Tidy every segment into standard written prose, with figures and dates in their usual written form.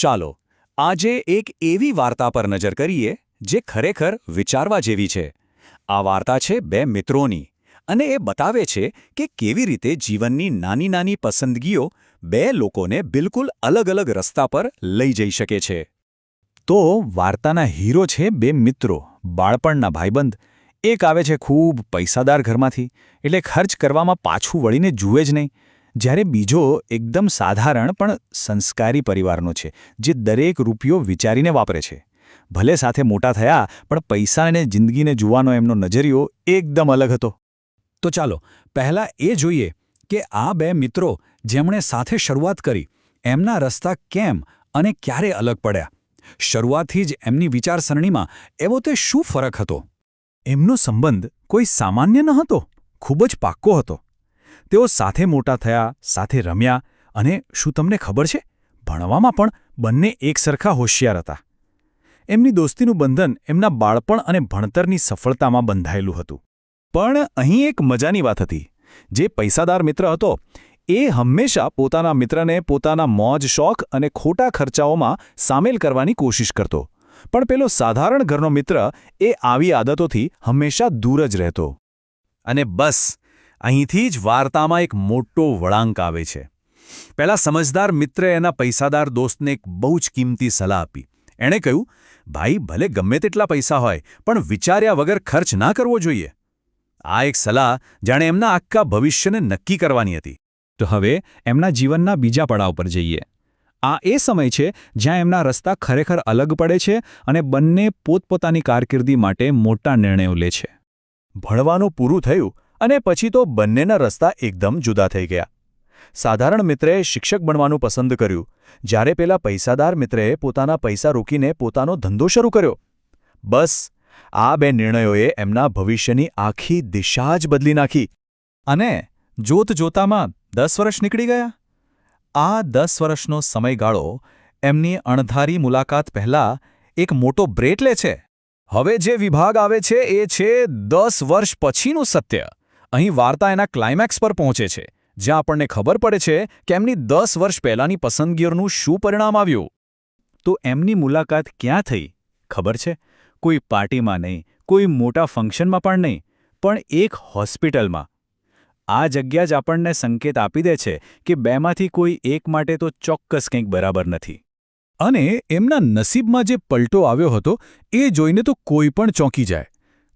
ચાલો આજે એક એવી વાર્તા પર નજર કરીએ જે ખરેખર વિચારવા જેવી છે. આ વાર્તા છે બે મિત્રોની અને એ બતાવે છે કે કેવી રીતે જીવનની નાની નાની પસંદગીઓ બે લોકોને બિલકુલ અલગ અલગ રસ્તા પર લઈ જઈ શકે છે. તો વાર્તાના હીરો છે બે મિત્રો, બાળપણના ભાઈબંધ. એક આવે છે ખૂબ પૈસાદાર ઘરમાંથી, એટલે ખર્ચ કરવામાં પાછું વળીને જુએ જ નહીં. જ્યારે બીજો એકદમ સાધારણ પણ સંસ્કારી પરિવારનો છે, જે દરેક રૂપિયો વિચારીને વાપરે છે. ભલે સાથે મોટા થયા, પણ પૈસા અને જિંદગીને જોવાનો એમનો નજરિયો એકદમ અલગ હતો. તો ચાલો પહેલા એ જોઈએ કે આ બે મિત્રો જેમણે સાથે શરૂઆત કરી એમના રસ્તા કેમ અને ક્યારે અલગ પડ્યા. શરૂઆતથી જ એમની વિચારસરણીમાં એવો તે શું ફરક હતો? એમનો સંબંધ કોઈ સામાન્ય ન હતો, ખૂબ જ પાક્કો હતો. તેઓ સાથે મોટા થયા, સાથે રમ્યા, અને શું તમને ખબર છે, ભણવામાં પણ બંને એકસરખા હોશિયાર હતા. એમની દોસ્તીનું બંધન એમના બાળપણ અને ભણતરની સફળતામાં બંધાયેલું હતું. પણ અહીં એક મજાની વાત હતી. જે પૈસાદાર મિત્ર હતો એ હંમેશા પોતાના મિત્રને પોતાના મોજ શોખ અને ખોટા ખર્ચાઓમાં સામેલ કરવાની કોશિશ કરતો. પણ પેલો સાધારણ ઘરનો મિત્ર એ આવી આદતોથી હંમેશા દૂર જ રહેતો. અને બસ અહીંથી જ વાર્તામાં એક મોટો વળાંક આવે છે. પહેલા સમજદાર મિત્રે એના પૈસાદાર દોસ્તને એક બહુ જ કિંમતી સલાહ આપી. એણે કહ્યું, ભાઈ, ભલે ગમે તેટલા પૈસા હોય, પણ વિચાર્યા વગર ખર્ચ ના કરવો જોઈએ. આ એક સલાહ જાણે એમના આખા ભવિષ્યને નક્કી કરવાની હતી. તો હવે એમના જીવનના બીજા પડાવ પર જઈએ. આ એ સમય છે જ્યાં એમના રસ્તા ખરેખર અલગ પડે છે અને બંને પોતપોતાની કારકિર્દી માટે મોટા નિર્ણયો લે છે. ભણવાનું પૂરું થયું અને પછી તો બંનેના રસ્તા એકદમ જુદા થઈ ગયા. સાધારણ મિત્રે શિક્ષક બનવાનું પસંદ કર્યું, જ્યારે પેલા પૈસાદાર મિત્રે પોતાના પૈસા રોકીને પોતાનો ધંધો શરૂ કર્યો. બસ આ બે નિર્ણયોએ એમના ભવિષ્યની આખી દિશા જ બદલી નાખી. અને જોતજોતામાં 10 વર્ષ નીકળી ગયા. આ 10 વર્ષનો સમયગાળો એમની અણધારી મુલાકાત પહેલાં એક મોટો બ્રેક લે છે. હવે જે વિભાગ આવે છે એ છે 10 વર્ષ પછીનું સત્ય. અહીં વાર્તા એના ક્લાઇમેક્સ પર પહોંચે છે, જ્યાં આપણને ખબર પડે છે કે એમની 10 વર્ષ પહેલાંની પસંદગીઓનું શું પરિણામ આવ્યું. તો એમની મુલાકાત ક્યાં થઈ ખબર છે? કોઈ પાર્ટીમાં નહીં, કોઈ મોટા ફંક્શનમાં પણ નહીં, પણ એક હોસ્પિટલમાં. આ જગ્યા જ આપણને સંકેત આપી દે છે કે બેમાંથી કોઈ એક માટે તો ચોક્કસ કંઈક બરાબર નથી. અને એમના નસીબમાં જે પલટો આવ્યો હતો એ જોઈને તો કોઈ પણ ચોંકી જાય.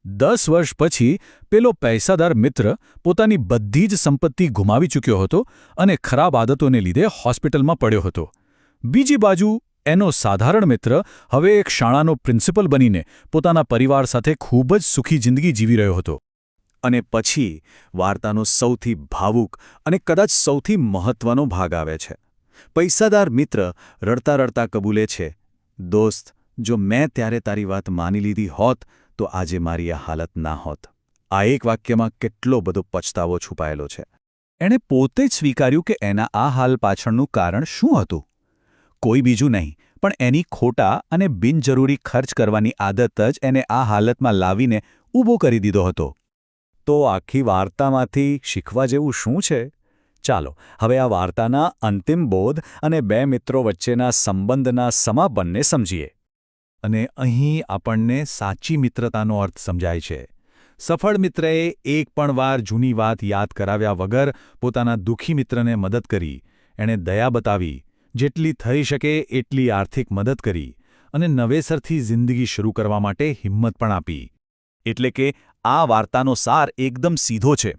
10 વર્ષ પછી પેલો પૈસાદાર મિત્ર પોતાની બધી જ સંપત્તિ ગુમાવી ચૂક્યો હતો અને ખરાબ આદતોને લીધે હોસ્પિટલમાં પડ્યો હતો. બીજી બાજુ એનો સાધારણ મિત્ર હવે એક શાળાનો પ્રિન્સિપલ બનીને પોતાના પરિવાર સાથે ખૂબ જ સુખી જિંદગી જીવી રહ્યો હતો. અને પછી વાર્તાનો સૌથી ભાવુક અને કદાચ સૌથી મહત્વનો ભાગ આવે છે. પૈસાદાર મિત્ર રડતા રડતા કબૂલે છે, દોસ્ત, જો મેં ત્યારે તારી વાત માની લીધી હોત તો આજે મારી આ હાલત ના હોત. આ એક વાક્યમાં કેટલો બધો પછતાવો છુપાયેલો છે. એણે પોતે જ સ્વીકાર્યું કે એના આ હાલ પાછળનું કારણ શું હતું. કોઈ બીજું નહીં, પણ એની ખોટા અને બિનજરૂરી ખર્ચ કરવાની આદત જ એને આ હાલતમાં લાવીને ઊભો કરી દીધો હતો. તો આખી વાર્તામાંથી શીખવા જેવું શું છે? ચાલો હવે આ વાર્તાના અંતિમ બોધ અને બે મિત્રો વચ્ચેના સંબંધના સમાપનને સમજીએ. અને અહીં આપણને સાચી મિત્રતાનો અર્થ સમજાય છે. સફળ મિત્રએ એક પણ વાર જૂની વાત યાદ કરાવ્યા વગર પોતાના દુઃખી મિત્રને મદદ કરી. એણે દયા બતાવી, જેટલી થઈ શકે એટલી આર્થિક મદદ કરી અને નવેસરથી જિંદગી શરૂ કરવા માટે હિંમત પણ આપી. એટલે કે આ વાર્તાનો સાર એકદમ સીધો છે.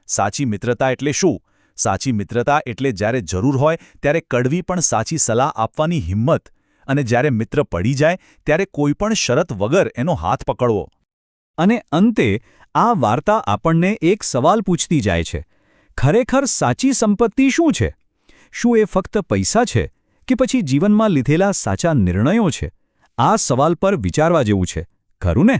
સાચી મિત્રતા એટલે શું? સાચી મિત્રતા એટલે જ્યારે જરૂર હોય ત્યારે કડવી પણ સાચી સલાહ આપવાની હિંમત, અને જ્યારે મિત્ર પડી જાય ત્યારે કોઈપણ શરત વગર એનો હાથ પકડવો. અને અંતે આ વાર્તા આપણને એક સવાલ પૂછતી જાય છે, ખરેખર સાચી સંપત્તિ શું છે? શું એ ફક્ત પૈસા છે કે પછી જીવનમાં લીધેલા સાચા નિર્ણયો છે? આ સવાલ પર વિચારવા જેવું છે, ખરું ને?